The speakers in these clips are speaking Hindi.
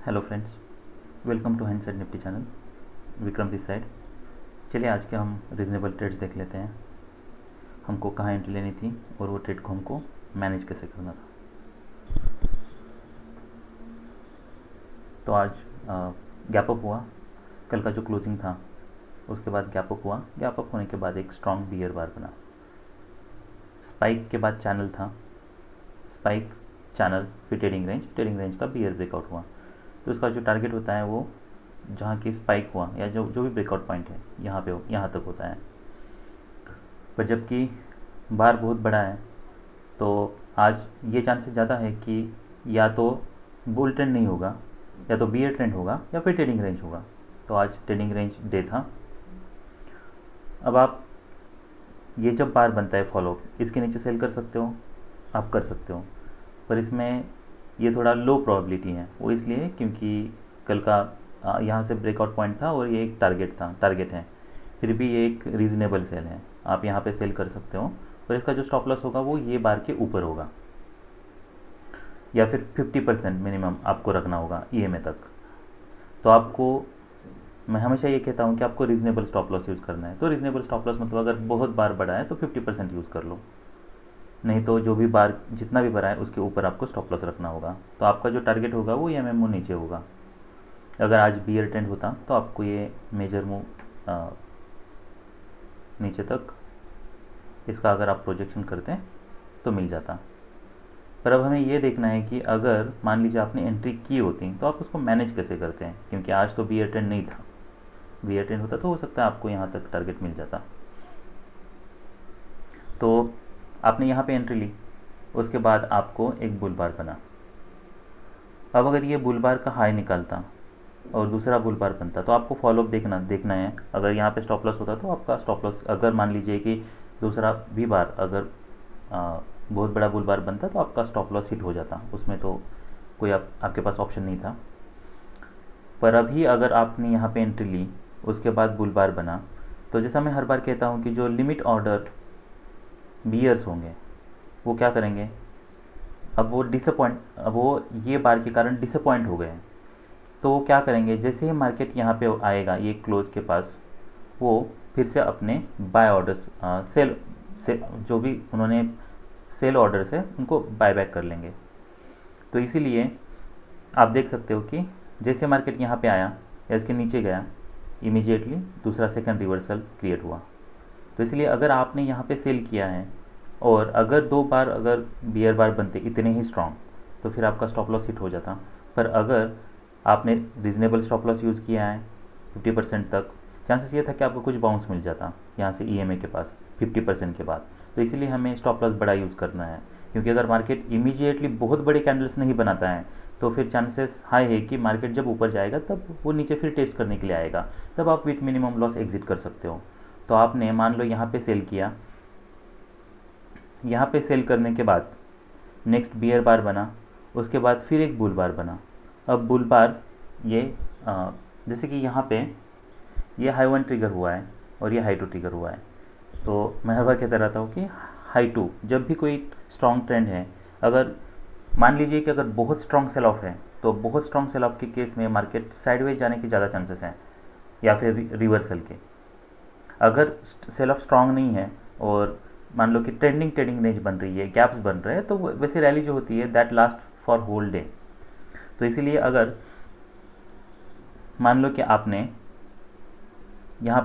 Hello friends, welcome to handset nifty channel. Vikram this side. चलिए आज के हम रीजनेबल ट्रेड्स देख लेते हैं। हमको कहाँ एंट्री लेनी थी और वो ट्रेड को हमको मैनेज कैसे करना था। तो आज गैप अप हुआ। कल का जो क्लोजिंग था उसके बाद गैप अप हुआ। गैप अप होने के बाद एक स्ट्रॉन्ग बियर बार बना। स्पाइक के बाद चैनल था। स्पाइक, चैनल, फिर ट्रेडिंग रेंज का बियर ब्रेकआउट हुआ। तो उसका जो टारगेट होता है वो जहाँ की स्पाइक हुआ या जो जो भी ब्रेकआउट पॉइंट है यहाँ तक होता है। पर जबकि बार बहुत बड़ा है तो आज ये चांसेस ज़्यादा है कि या तो बुल ट्रेंड नहीं होगा, या तो बियर ट्रेंड होगा, या फिर ट्रेडिंग रेंज होगा। तो आज ट्रेडिंग रेंज डे था। अब आप ये जब बार बनता है फॉलो, इसके नीचे सेल कर सकते हो, आप कर सकते हो। पर इसमें ये थोड़ा लो प्रोबेबिलिटी है। वो इसलिए क्योंकि कल का यहाँ से ब्रेकआउट पॉइंट था और ये एक टारगेट है। फिर भी ये एक रीज़नेबल सेल है, आप यहाँ पे सेल कर सकते हो। और इसका जो स्टॉप लॉस होगा वो ये बार के ऊपर होगा, या फिर 50% मिनिमम आपको रखना होगा ईएमए तक। तो आपको, मैं हमेशा ये कहता हूँ कि आपको रीज़नेबल स्टॉप लॉस यूज़ करना है। तो रीज़नेबल स्टॉप लॉस मतलब अगर बहुत बार बढ़ा है तो 50% यूज़ कर लो, नहीं तो जो भी बार जितना भी बढ़ा है उसके ऊपर आपको स्टॉप लॉस रखना होगा। तो आपका जो टारगेट होगा वो ईएमए नीचे होगा। अगर आज बियर ट्रेंड होता तो आपको ये मेजर मूव नीचे तक इसका अगर आप प्रोजेक्शन करते तो मिल जाता। पर अब हमें ये देखना है कि अगर मान लीजिए आपने एंट्री की होती तो आप उसको मैनेज कैसे करते हैं, क्योंकि आज तो बियर ट्रेंड नहीं था। बियर ट्रेंड होता तो हो सकता है आपको यहाँ तक टारगेट मिल जाता। तो आपने यहाँ पे एंट्री ली, उसके बाद आपको एक बुल बार बना। अब अगर ये बुल बार का हाई निकालता और दूसरा बुल बार बनता तो आपको फॉलोअप देखना है। अगर यहाँ पे स्टॉप लॉस होता तो आपका स्टॉप लॉस, अगर मान लीजिए कि दूसरा भी बार अगर बहुत बड़ा बुल बार बनता तो आपका स्टॉप लॉस हिट हो जाता। उसमें तो कोई आपके पास ऑप्शन नहीं था। पर अभी अगर आपने यहाँ पे एंट्री ली, उसके बाद बुल बार बना, तो जैसा मैं हर बार कहता हूँ कि जो लिमिट ऑर्डर बियर्स होंगे वो क्या करेंगे, अब वो ये बार के कारण डिसअपॉइंट हो गए हैं। तो वो क्या करेंगे, जैसे ही मार्केट यहाँ पे आएगा ये क्लोज के पास, वो फिर से अपने बाय ऑर्डर्स से जो भी उन्होंने सेल ऑर्डर्स है उनको बाय बैक कर लेंगे। तो इसीलिए आप देख सकते हो कि जैसे मार्केट यहाँ पे आया या इसके नीचे गया, इमीडिएटली दूसरा सेकंड रिवर्सल क्रिएट हुआ। तो इसलिए अगर आपने यहाँ पे सेल किया है और अगर दो बार अगर बियर बार बनते इतने ही स्ट्रॉन्ग, तो फिर आपका स्टॉप लॉस हिट हो जाता। पर अगर आपने रीज़नेबल स्टॉप लॉस यूज़ किया है 50% तक, चांसेस ये था कि आपको कुछ बाउंस मिल जाता यहाँ से ईएमए के पास 50% के बाद। तो इसीलिए हमें स्टॉप लॉस बड़ा यूज़ करना है, क्योंकि अगर मार्केट इमीडिएटली बहुत बड़े कैंडल्स नहीं बनाता है तो फिर चांसेस हाई है कि मार्केट जब ऊपर जाएगा तब वो नीचे फिर टेस्ट करने के लिए आएगा, तब आप विथ मिनिमम लॉस एग्जिट कर सकते हो। तो आपने मान लो यहाँ पे सेल किया, यहाँ पे सेल करने के बाद नेक्स्ट बियर बार बना, उसके बाद फिर एक बुल बार बना। अब बुल बार ये जैसे कि यहाँ पे ये हाई वन ट्रिगर हुआ है और ये हाई टू ट्रिगर हुआ है। तो मैं हर बार कहता रहता हूँ कि हाई टू, जब भी कोई स्ट्रॉन्ग ट्रेंड है, अगर मान लीजिए कि अगर बहुत स्ट्रॉन्ग सेल ऑफ है तो बहुत स्ट्रॉन्ग सेल ऑफ के केस में मार्केट साइडवेज जाने के ज़्यादा चांसेस हैं, या फिर रिवर्सल के। अगर सेल ऑफ स्ट्रॉन्ग नहीं है और मान लो कि ट्रेंडिंग रेंज बन रही है, गैप्स बन रहे हैं, तो वैसे रैली जो होती है that last for whole day. तो इसीलिए अगर मान लो कि आपने यहाँ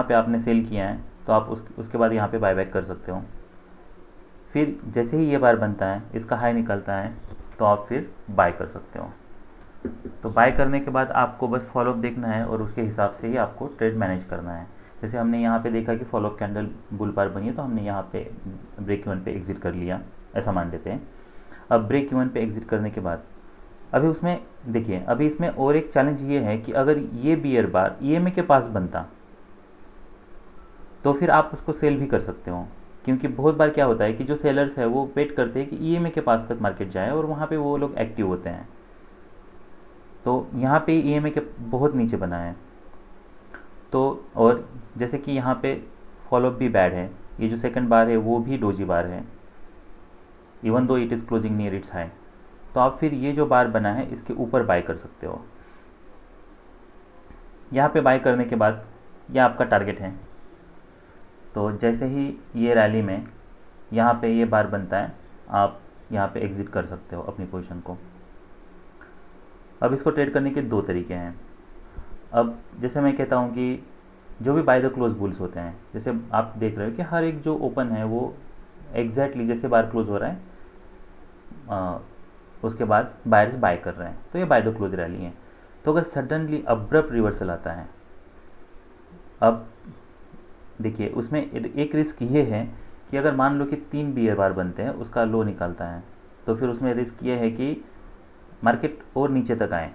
पे आपने सेल किया है तो आप उसके बाद यहाँ पे बायबैक कर सकते हो। फिर जैसे ही ये बार बनता है, इसका हाई निकलता है, तो आप फिर बाय कर सकते हो। तो बाय करने के बाद आपको बस फॉलोअप देखना है और उसके हिसाब से ही आपको ट्रेड मैनेज करना है। जैसे हमने यहाँ पे देखा कि फॉलोअप कैंडल बुल बार बनी है तो हमने यहाँ पे ब्रेक इवन पे एग्जिट कर लिया, ऐसा मान लेते हैं। अब ब्रेक इवन पे एग्जिट करने के बाद अभी उसमें देखिए, अभी इसमें और एक चैलेंज ये है कि अगर ये बियर बार ईएमए के पास बनता तो फिर आप उसको सेल भी कर सकते हो, क्योंकि बहुत बार क्या होता है कि जो सेलर्स है वो वेट करते हैं कि ईएमए के पास तक मार्केट जाए और वहाँ पे वो लोग एक्टिव होते हैं। तो यहाँ पे ईएमए के बहुत नीचे बना है। तो और जैसे कि यहाँ पे फॉलोअप भी बैड है, ये जो सेकंड बार है वो भी डोजी बार है, even though it is closing near it's high. तो आप फिर ये जो बार बना है इसके ऊपर बाय कर सकते हो। यहाँ पे बाय करने के बाद यह आपका टारगेट है। तो जैसे ही ये रैली में यहाँ पे ये बार बनता है, आप यहाँ पे एग्ज़िट कर सकते हो अपनी पोजीशन को। अब इसको ट्रेड करने के दो तरीके हैं। अब जैसे मैं कहता हूँ कि जो भी बाय द क्लोज बुल्स होते हैं, जैसे आप देख रहे हो कि हर एक जो ओपन है वो एग्जैक्टली जैसे बार क्लोज हो रहा है उसके बाद बायर्स बाय कर रहे हैं, तो ये बाय द क्लोज रैली है। तो अगर सडनली अब्रप्ट रिवर्सल आता है, अब देखिए उसमें एक रिस्क ये है कि अगर मान लो कि 3 बियर बार बनते हैं, उसका लो निकालता है, तो फिर उसमें रिस्क ये है कि मार्केट और नीचे तक आए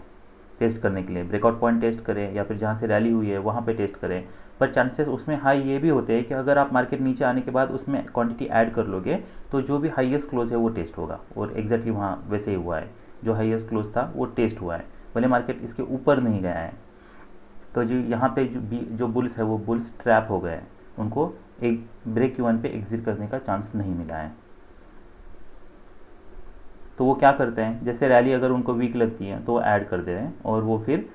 टेस्ट करने के लिए, ब्रेकआउट पॉइंट टेस्ट करें या फिर जहाँ से रैली हुई है वहाँ पे टेस्ट करें। पर चांसेस उसमें हाई ये भी होते हैं कि अगर आप मार्केट नीचे आने के बाद उसमें क्वांटिटी ऐड कर लोगे तो जो भी हाईएस्ट क्लोज है वो टेस्ट होगा, और एग्जैक्टली वहाँ वैसे ही हुआ है। जो हाईएस्ट क्लोज था वो टेस्ट हुआ है, भले मार्केट इसके ऊपर नहीं गया है। तो जो यहाँ पे जो बुल्स है वो बुल्स ट्रैप हो गए, उनको एक ब्रेक इवन पे एग्जिट करने का चांस नहीं मिला है। तो वो क्या करते हैं, जैसे रैली अगर उनको वीक लगती है तो वो ऐड कर दे रहे हैं, और वो फिर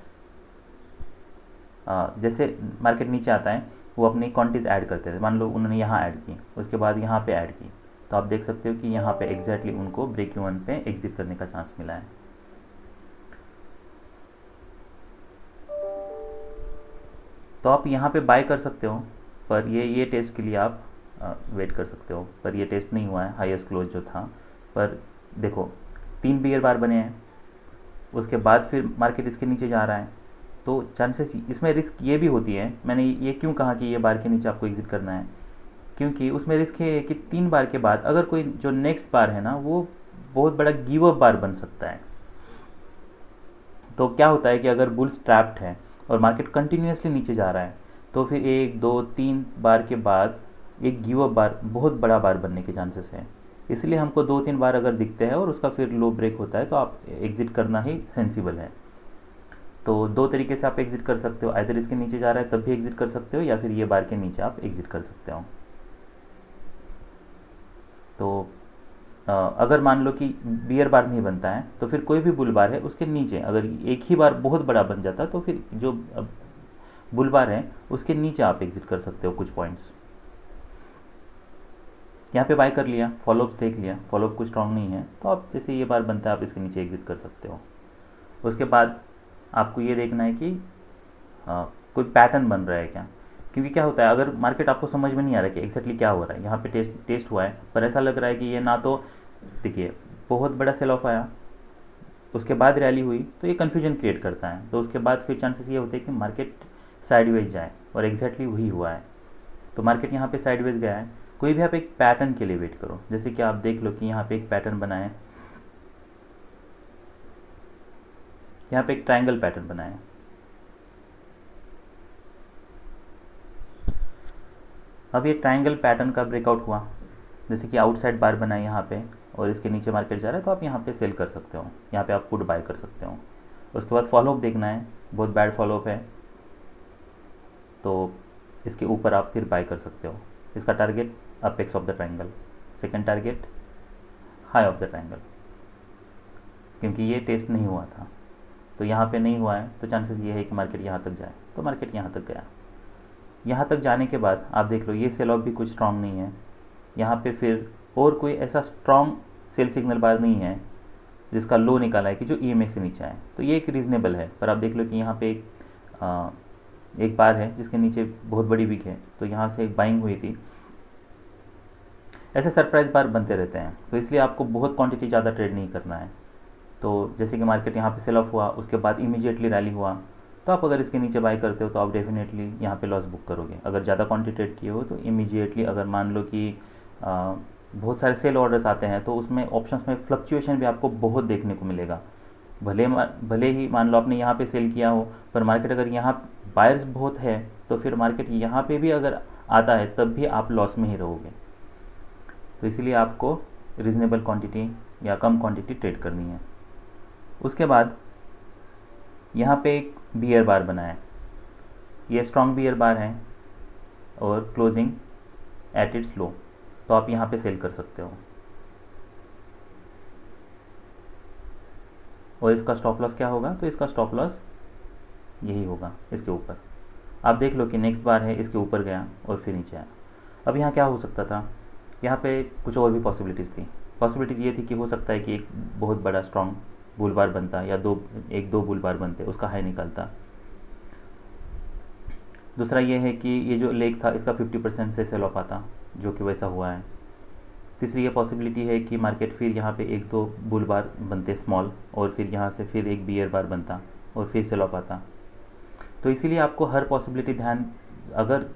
जैसे मार्केट नीचे आता है वो अपनी क्वांटिटीज ऐड करते थे। मान लो उन्होंने यहाँ ऐड की, उसके बाद यहाँ पे ऐड की, तो आप देख सकते हो कि यहाँ पे एग्जैक्टली उनको ब्रेक इवन पे एग्जिट करने का चांस मिला है। तो आप यहाँ पे बाय कर सकते हो, पर ये टेस्ट के लिए आप वेट कर सकते हो, पर ये टेस्ट नहीं हुआ है हाईएस्ट क्लोज जो था। पर देखो 3 बियर बार बने हैं, उसके बाद फिर मार्केट इसके नीचे जा रहा है, तो चांसेस इसमें रिस्क ये भी होती है। मैंने ये क्यों कहा कि ये बार के नीचे आपको एग्जिट करना है, क्योंकि उसमें रिस्क है कि 3 बार के बाद अगर कोई जो नेक्स्ट बार है ना वो बहुत बड़ा गिव अप बार बन सकता है। तो क्या होता है कि अगर बुल्स ट्रैप्ड है और मार्केट कंटिन्यूसली नीचे जा रहा है, तो फिर 1 2 3 बार के बाद एक गिव अप बार, बहुत बड़ा बार बनने के चांसेस है। इसलिए हमको 2-3 बार अगर दिखते हैं और उसका फिर लो ब्रेक होता है तो आप एग्जिट करना ही सेंसिबल है। तो दो तरीके से आप एग्जिट कर सकते हो, आइदर इसके नीचे जा रहा है तब भी एग्जिट कर सकते हो, या फिर ये बार के नीचे आप एग्जिट कर सकते हो। तो अगर मान लो कि बियर बार नहीं बनता है तो फिर कोई भी बुल बार है उसके नीचे अगर एक ही बार बहुत बड़ा बन जाता है तो फिर जो बुल बार है उसके नीचे आप एग्जिट कर सकते हो कुछ पॉइंट्स। यहाँ पे बाय कर लिया, फॉलोअप्स देख लिया, फॉलोअप कुछ स्ट्रांग नहीं है, तो आप जैसे ये बार बनता है आप इसके नीचे एग्जिट कर सकते हो। उसके बाद आपको ये देखना है कि कोई पैटर्न बन रहा है क्या, क्योंकि क्या होता है अगर मार्केट आपको समझ में नहीं आ रहा कि एग्जैक्टली क्या हो रहा है। यहाँ पे टेस्ट हुआ है पर ऐसा लग रहा है कि ये ना तो देखिए बहुत बड़ा सेल ऑफ आया, उसके बाद रैली हुई, तो ये कन्फ्यूजन क्रिएट करता है। तो उसके बाद फिर चांसेस ये होते हैं कि मार्केट साइडवेज जाए, और एग्जैक्टली वही हुआ है। तो मार्केट यहाँ पे साइडवेज गया है, कोई भी आप एक पैटर्न के लिए वेट करो। जैसे कि आप देख लो कि यहाँ पे एक पैटर्न बना है, यहाँ पे एक ट्रायंगल पैटर्न बना है। अब ये ट्रायंगल पैटर्न का ब्रेकआउट हुआ, जैसे कि आउटसाइड बार बना है यहाँ पे और इसके नीचे मार्केट जा रहा है, तो आप यहाँ पे सेल कर सकते हो, यहाँ पे आप पुट बाय कर सकते हो। उसके बाद फॉलोअप देखना है, बहुत बैड फॉलोअप है तो इसके ऊपर आप फिर बाय कर सकते हो। इसका target apex of the triangle, second target high of the triangle, क्योंकि ये टेस्ट नहीं हुआ था तो यहाँ पे नहीं हुआ है, तो चांसेस ये है कि मार्केट यहाँ तक जाए। तो मार्केट यहाँ तक गया, यहाँ तक जाने के बाद आप देख लो ये सेल ऑफ भी कुछ स्ट्रांग नहीं है, यहाँ पे फिर और कोई ऐसा स्ट्रांग सेल सिग्नल बार नहीं है जिसका लो निकाला है कि जो EMA से नीचे आए, तो ये एक रीज़नेबल है। पर आप देख लो कि यहाँ पे एक बार है जिसके नीचे बहुत बड़ी वीक है, तो यहाँ से एक बाइंग हुई थी। ऐसे सरप्राइज बार बनते रहते हैं, तो इसलिए आपको बहुत क्वांटिटी ज़्यादा ट्रेड नहीं करना है। तो जैसे कि मार्केट यहाँ पे सेल ऑफ हुआ, उसके बाद इमीडिएटली रैली हुआ, तो आप अगर इसके नीचे बाय करते हो तो आप डेफिनेटली यहाँ पे लॉस बुक करोगे। अगर ज़्यादा क्वांटिटी ट्रेड किए हो तो इमीडिएटली, अगर मान लो कि बहुत सारे सेल ऑर्डर्स आते हैं तो उसमें ऑप्शंस में फ्लक्चुएशन भी आपको बहुत देखने को मिलेगा। भले ही मान लो आपने यहाँ पे सेल किया हो, पर मार्केट अगर यहाँ बायर्स बहुत है तो फिर मार्केट यहाँ पे भी अगर आता है तब भी आप लॉस में ही रहोगे। तो इसलिए आपको रीज़नेबल क्वांटिटी या कम क्वांटिटी ट्रेड करनी है। उसके बाद यहाँ पे एक बियर बार बना है, ये स्ट्रॉन्ग बियर बार है और क्लोजिंग एट इट्स लो, तो आप यहाँ पे सेल कर सकते हो। और इसका स्टॉप लॉस क्या होगा, तो इसका स्टॉप लॉस यही होगा इसके ऊपर। आप देख लो कि नेक्स्ट बार है इसके ऊपर गया और फिर नीचे आया। अब यहाँ क्या हो सकता था, यहाँ पे कुछ और भी पॉसिबिलिटीज़ थी। पॉसिबिलिटीज़ ये थी कि हो सकता है कि एक बहुत बड़ा स्ट्रॉन्ग बुल बार बनता या दो बुल बार बनते, उसका हाई निकलता। दूसरा ये है कि ये जो लेग था इसका 50% से सेल ऑफ आता, जो कि वैसा हुआ है। तीसरी ये पॉसिबिलिटी है कि मार्केट फिर यहाँ पे एक दो बुल बार बनते स्मॉल, और फिर यहाँ से फिर एक बियर बार बनता और फिर सेल ऑफ आता। तो इसीलिए आपको हर पॉसिबिलिटी ध्यान, अगर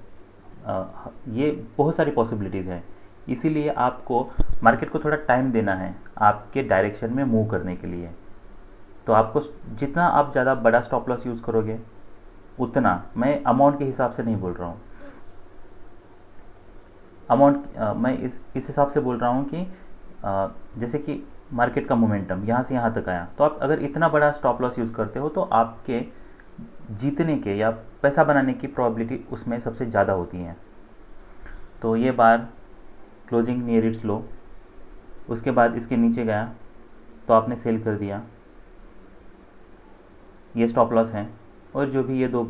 ये बहुत सारी पॉसिबिलिटीज़ हैं, इसीलिए आपको मार्केट को थोड़ा टाइम देना है आपके डायरेक्शन में मूव करने के लिए। तो आपको जितना आप ज़्यादा बड़ा स्टॉप लॉस यूज़ करोगे उतना, मैं अमाउंट के हिसाब से नहीं बोल रहा हूँ, अमाउंट मैं इस हिसाब से बोल रहा हूँ कि जैसे कि मार्केट का मोमेंटम यहाँ से यहाँ तक आया, तो आप अगर इतना बड़ा स्टॉप लॉस यूज़ करते हो तो आपके जीतने के या पैसा बनाने की प्रोबेबिलिटी उसमें सबसे ज़्यादा होती है। तो ये बार क्लोजिंग नियर इट्स लो, उसके बाद इसके नीचे गया तो आपने सेल कर दिया, ये स्टॉप लॉस है। और जो भी ये दो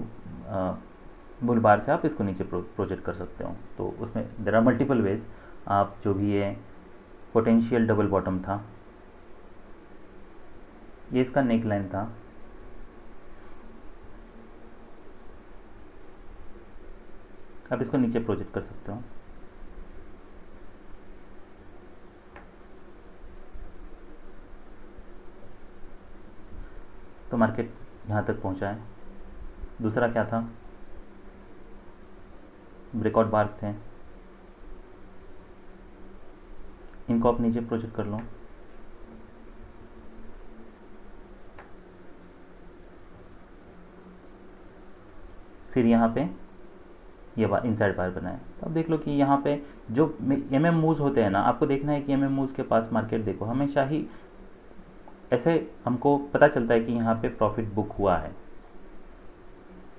बुल बार से आप इसको नीचे प्रोजेक्ट कर सकते हो। तो उसमें देयर आर मल्टीपल वेज। आप जो भी ये पोटेंशियल डबल बॉटम था, ये इसका नेक लाइन था, आप इसको नीचे प्रोजेक्ट कर सकते हो। तो मार्केट यहाँ तक पहुँचा है। दूसरा क्या था, ब्रेकआउट बार्स थे, इनको आप नीचे प्रोजेक्ट कर लो। फिर यहाँ पे ये बार इनसाइड बार बनाए। तो अब देख लो कि यहाँ पे जो एमएम मूव्स होते हैं ना, आपको देखना है कि एमएम मूव्स के पास मार्केट देखो हमेशा ही ऐसे हमको पता चलता है कि यहाँ पे प्रॉफिट बुक हुआ है।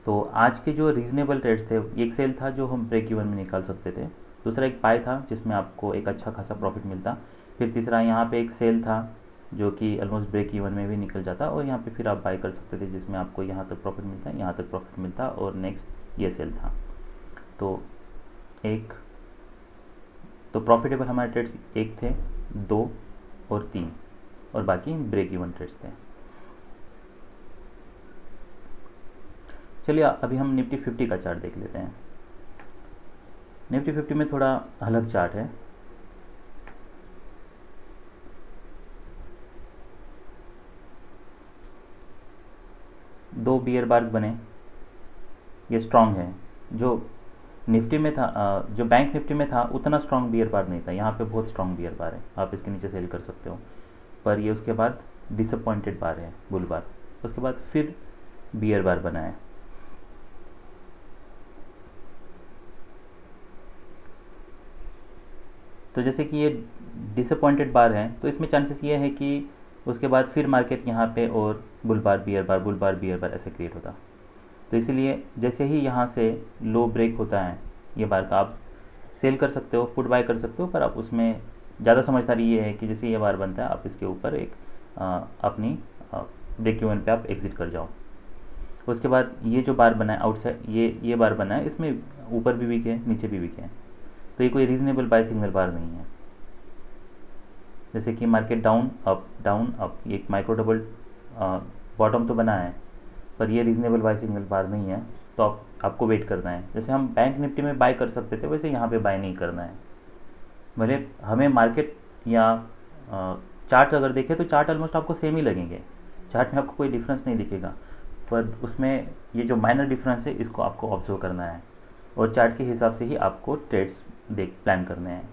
तो आज के जो रीजनेबल ट्रेड्स थे, एक सेल था जो हम ब्रेक इवन में निकाल सकते थे, दूसरा एक बाय था जिसमें आपको एक अच्छा खासा प्रॉफिट मिलता, फिर तीसरा यहाँ पे एक सेल था जो कि ऑलमोस्ट ब्रेक इवन में भी निकल जाता, और यहाँ पे फिर आप बाय कर सकते थे जिसमें आपको यहाँ तक प्रॉफिट मिलता, यहाँ तक प्रॉफिट मिलता, और नेक्स्ट ये सेल था। तो प्रॉफिटेबल हमारे ट्रेड्स एक थे, दो और तीन, और बाकी ब्रेक इवन ट्रेड्स थे। चलिए अभी हम निफ्टी 50 का चार्ट देख लेते हैं। निफ्टी 50 में थोड़ा अलग चार्ट है। दो बियर बार्स बने, ये स्ट्रांग है। जो निफ्टी में था, जो बैंक निफ्टी में था उतना स्ट्रांग बियर बार नहीं था, यहाँ पे बहुत स्ट्रांग बियर बार है, आप इसके नीचे सेल कर सकते हो। पर ये उसके बाद डिसअपॉइंटेड बार है, बुल बार। उसके बाद फिर बियर बार बना है। तो जैसे कि ये डिसअपॉइंटेड बार है, तो इसमें चांसेस ये है कि उसके बाद फिर मार्केट यहाँ पे और बुल बार बियर बार, बुल बार बियर बार ऐसे क्रिएट होता। तो इसीलिए जैसे ही यहाँ से लो ब्रेक होता है ये बार का, आप सेल कर सकते हो, पुट बाय कर सकते हो, पर आप उसमें ज़्यादा समझदारी ये है कि जैसे ये बार बनता है आप इसके ऊपर एक अपनी ब्रेक इवन पे आप एग्जिट कर जाओ। उसके बाद ये जो बार बना है आउटसाइड, ये बार बना है, इसमें ऊपर भी वीक है नीचे भी वीक है, तो ये कोई रीजनेबल बाय सिग्नल बार नहीं है। जैसे कि मार्केट डाउन अप, ये एक माइक्रो डबल बॉटम तो बना है, पर ये रीजनेबल बाय सिग्नल बार नहीं है, तो आपको वेट करना है। जैसे हम बैंक निफ्टी में बाय कर सकते थे, वैसे यहाँ पे बाय नहीं करना है। भले हमें मार्केट या चार्ट अगर देखें तो चार्ट ऑलमोस्ट आपको सेम ही लगेंगे, चार्ट में आपको कोई डिफरेंस नहीं दिखेगा, पर उसमें ये जो माइनर डिफरेंस है इसको आपको ऑब्जर्व करना है, और चार्ट के हिसाब से ही आपको ट्रेड्स प्लान करने हैं।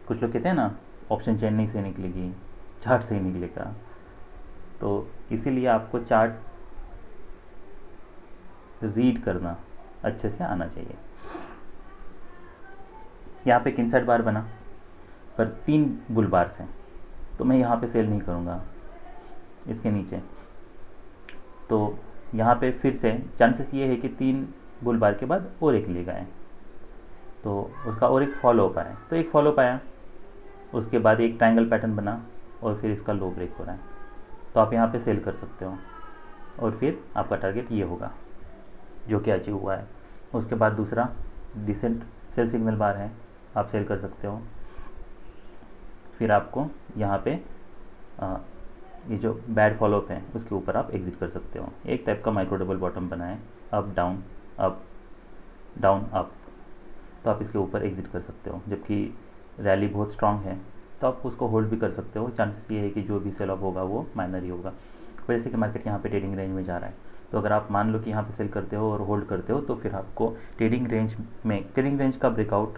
कुछ लोग कहते हैं ना ऑप्शन चेन नहीं से निकलेगी, चार्ट से ही निकलेगा, तो इसीलिए आपको चार्ट रीड करना अच्छे से आना चाहिए। यहाँ पे एक इनसाइड बार बना, पर 3 बुल बार्स हैं, तो मैं यहाँ पे सेल नहीं करूँगा इसके नीचे। तो यहाँ पे फिर से चांसेस ये है कि 3 बुल बार के बाद और एक लेगा है, तो उसका और एक फॉलो अप आया, तो एक फॉलो अप आया, उसके बाद एक ट्रायंगल पैटर्न बना, और फिर इसका लो ब्रेक हो रहा है, तो आप यहाँ पे सेल कर सकते हो और फिर आपका टारगेट ये होगा जो कि अचीव हुआ है। उसके बाद दूसरा डिसेंट सेल सिग्नल बार है, आप सेल कर सकते हो। फिर आपको यहाँ पे ये जो बैड फॉलोअप है उसके ऊपर आप एग्जिट कर सकते हो। एक टाइप का माइक्रो डबल बॉटम बनाए, up down up down up, तो आप इसके ऊपर एग्जिट कर सकते हो। जबकि रैली बहुत स्ट्रांग है तो आप उसको होल्ड भी कर सकते हो। चांसेस ये है कि जो भी सेल ऑफ होगा वो माइनर ही होगा। वैसे कि मार्केट यहाँ पे ट्रेडिंग रेंज में जा रहा है, तो अगर आप मान लो कि यहाँ पे सेल करते हो और होल्ड करते हो तो फिर आपको ट्रेडिंग रेंज का ब्रेकआउट,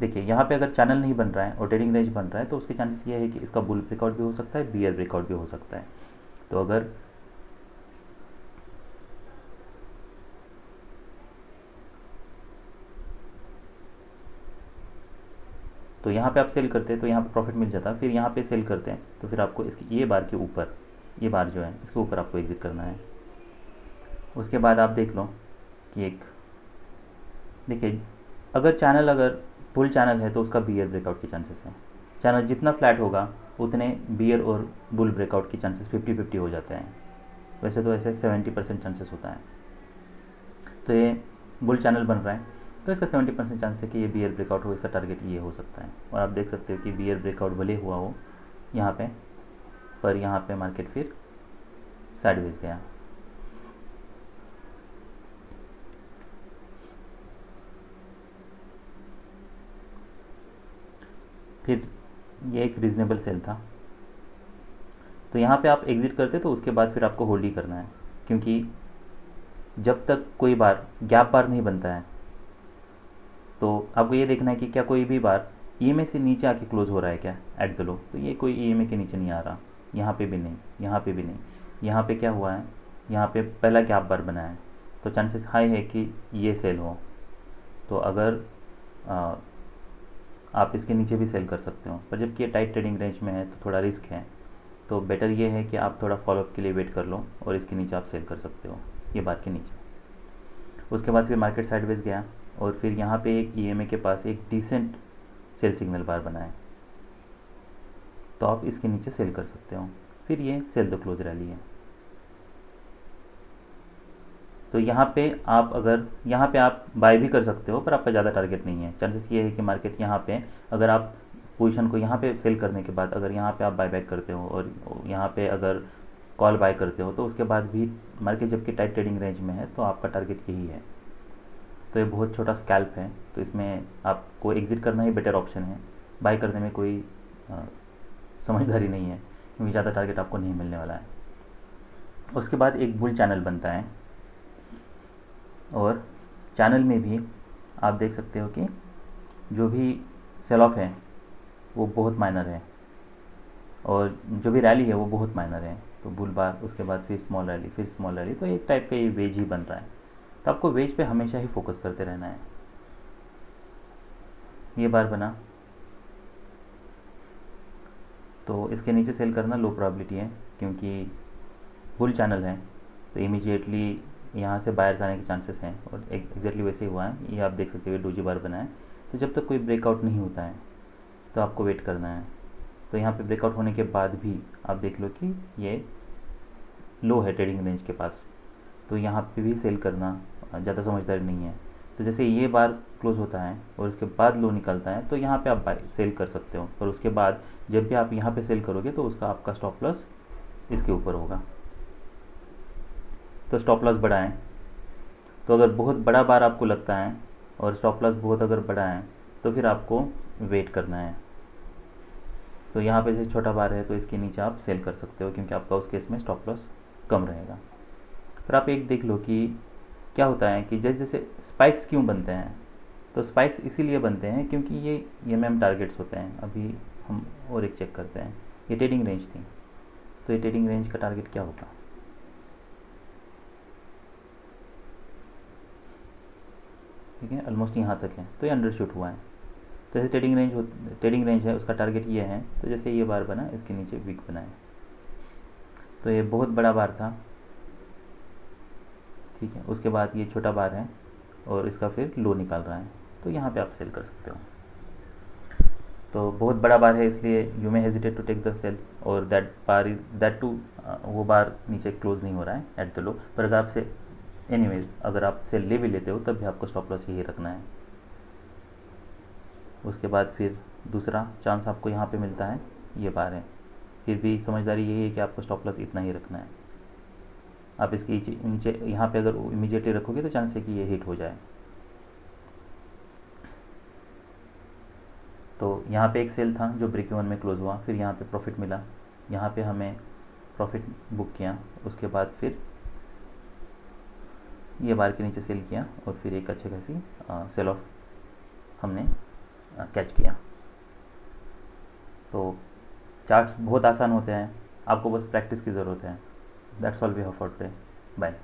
देखिए यहाँ पे अगर चैनल नहीं बन रहा है और ट्रेडिंग रेंज बन रहा है तो उसके चांसेस ये है कि इसका बुल ब्रेकआउट भी हो सकता है, बियर ब्रेकआउट भी हो सकता है। तो अगर तो यहाँ पे आप सेल करते हैं तो यहाँ पे प्रॉफिट मिल जाता है, फिर यहाँ पे सेल करते हैं तो फिर आपको इसकी ये बार के ऊपर, ये बार जो है इसके ऊपर आपको एग्जिट करना है। उसके बाद आप देख लो कि एक, देखिए अगर बुल चैनल है तो उसका बियर ब्रेकआउट की चांसेस है। चैनल जितना फ्लैट होगा उतने बियर और बुल ब्रेकआउट की चांसेस 50-50 हो जाते हैं। वैसे तो ऐसे 70% चांसेस होता है। तो ये बुल चैनल बन रहा है तो इसका 70% चांस है कि ये बियर ब्रेकआउट हो, इसका टारगेट ये हो सकता है। और आप देख सकते हो कि बियर ब्रेकआउट भले हुआ हो यहाँ पे, पर यहाँ पे मार्केट फिर साइडवेज गया। फिर ये एक रीज़नेबल सेल था, तो यहाँ पे आप एग्ज़िट करते तो उसके बाद फिर आपको होल्ड ही करना है, क्योंकि जब तक कोई बार गैप बार नहीं बनता है तो आपको ये देखना है कि क्या कोई भी बार ईएमए से नीचे आके क्लोज हो रहा है क्या एट द लो। तो ये कोई ईएमए के नीचे नहीं आ रहा, यहाँ पे भी नहीं, यहाँ पे भी नहीं। यहाँ पे क्या हुआ है, यहाँ पे पहला गैप बार बना है तो चांसेस हाई है कि ये सेल हो। तो अगर आप इसके नीचे भी सेल कर सकते हो, पर जबकि ये टाइट ट्रेडिंग रेंज में है तो थोड़ा रिस्क है। तो बेटर ये है कि आप थोड़ा फॉलोअप के लिए वेट कर लो और इसके नीचे आप सेल कर सकते हो, ये बार के नीचे। उसके बाद फिर मार्केट साइडवेज गया और फिर यहाँ पे एक ईएमए के पास एक डिसेंट सेल सिग्नल बार बना है, तो आप इसके नीचे सेल कर सकते हो। फिर ये सेल द क्लोज रैली है। तो यहाँ पे आप बाय भी कर सकते हो, पर आपका ज़्यादा टारगेट नहीं है। चांसेस ये है कि मार्केट यहाँ पे अगर आप पोजीशन को यहाँ पे सेल करने के बाद अगर यहाँ पे आप बाय बैक करते हो और यहाँ पे अगर कॉल बाय करते हो तो उसके बाद भी मार्केट जबकि टाइट ट्रेडिंग रेंज में है तो आपका टारगेट यही है। तो ये बहुत छोटा स्कैल्प है, तो इसमें आपको एग्ज़िट करना ही बेटर ऑप्शन है। बाय करने में कोई समझदारी नहीं है, क्योंकि ज़्यादा टारगेट आपको नहीं मिलने वाला है। उसके बाद एक बुल चैनल बनता है और चैनल में भी आप देख सकते हो कि जो भी सेल ऑफ है वो बहुत माइनर है और जो भी रैली है वो बहुत माइनर है। तो बुल बार, उसके बाद फिर स्मॉल रैली, फिर स्मॉल रैली, तो एक टाइप का ये वेज ही बन रहा है। तो आपको वेज पे हमेशा ही फोकस करते रहना है। ये बार बना तो इसके नीचे सेल करना लो प्रोबेबिलिटी है, क्योंकि बुल चैनल है तो इमीडिएटली यहाँ से बायर्स आने के चांसेस हैं और एग्जैक्टली वैसे ही हुआ है। ये आप देख सकते हो डोजी बार बना है, तो जब तक कोई ब्रेकआउट नहीं होता है तो आपको वेट करना है। तो यहाँ पे ब्रेकआउट होने के बाद भी आप देख लो कि ये लो है ट्रेडिंग रेंज के पास, तो यहाँ पे भी सेल करना ज़्यादा समझदारी नहीं है। तो जैसे ये बार क्लोज होता है और उसके बाद लो निकलता है तो यहाँ पे आप बाय सेल कर सकते हो, पर उसके बाद जब भी आप यहाँ पे सेल करोगे तो उसका आपका स्टॉप लॉस इसके ऊपर होगा। तो स्टॉप लॉस बड़ा है, तो अगर बहुत बड़ा बार आपको लगता है और स्टॉप लॉस बहुत अगर बड़ा है तो फिर आपको वेट करना है। तो यहाँ पे जैसे छोटा बार है तो इसके नीचे आप सेल कर सकते हो, क्योंकि आपका उस केस में स्टॉप लॉस कम रहेगा। पर आप एक देख लो कि क्या होता है कि जैसे जैसे स्पाइक्स क्यों बनते हैं, तो स्पाइक्स इसीलिए बनते हैं क्योंकि ये EMM टारगेट्स होते हैं। अभी हम और एक चेक करते हैं, ये ट्रेडिंग रेंज थी, तो ये ट्रेडिंग रेंज का टारगेट क्या होगा, ठीक है, ऑलमोस्ट यहाँ तक है, तो ये अंडरशूट हुआ है। तो जैसे ट्रेडिंग रेंज है उसका टारगेट ये है, तो जैसे ये बार बना इसके नीचे वीक बना है, तो ये बहुत बड़ा बार था, ठीक है। उसके बाद ये छोटा बार है और इसका फिर लो निकाल रहा है, तो यहाँ पे आप सेल कर सकते हो। तो बहुत बड़ा बार है, इसलिए you may hesitate to take the sell, और that bar is that too, वो बार नीचे क्लोज नहीं हो रहा है एट द लो। पर अगर आपसे एनीवेज अगर आप सेल ले भी लेते हो तब भी आपको स्टॉप लॉस यही रखना है। उसके बाद फिर दूसरा चांस आपको यहाँ पे मिलता है, ये बार है। फिर भी समझदारी यही है कि आपको स्टॉप लॉस इतना ही रखना है। आप इसके नीचे यहाँ पे अगर इमीडिएटली रखोगे तो चांस है कि ये हिट हो जाए। तो यहाँ पे एक सेल था जो ब्रेक इवन में क्लोज हुआ, फिर यहाँ पे प्रॉफिट मिला, यहाँ पे हमें प्रॉफिट बुक किया, उसके बाद फिर ये बार के नीचे सेल किया और फिर एक अच्छी खासी सेल ऑफ हमने कैच किया। तो चार्ट्स बहुत आसान होते हैं, आपको बस प्रैक्टिस की ज़रूरत है। That's all we have for today. Bye.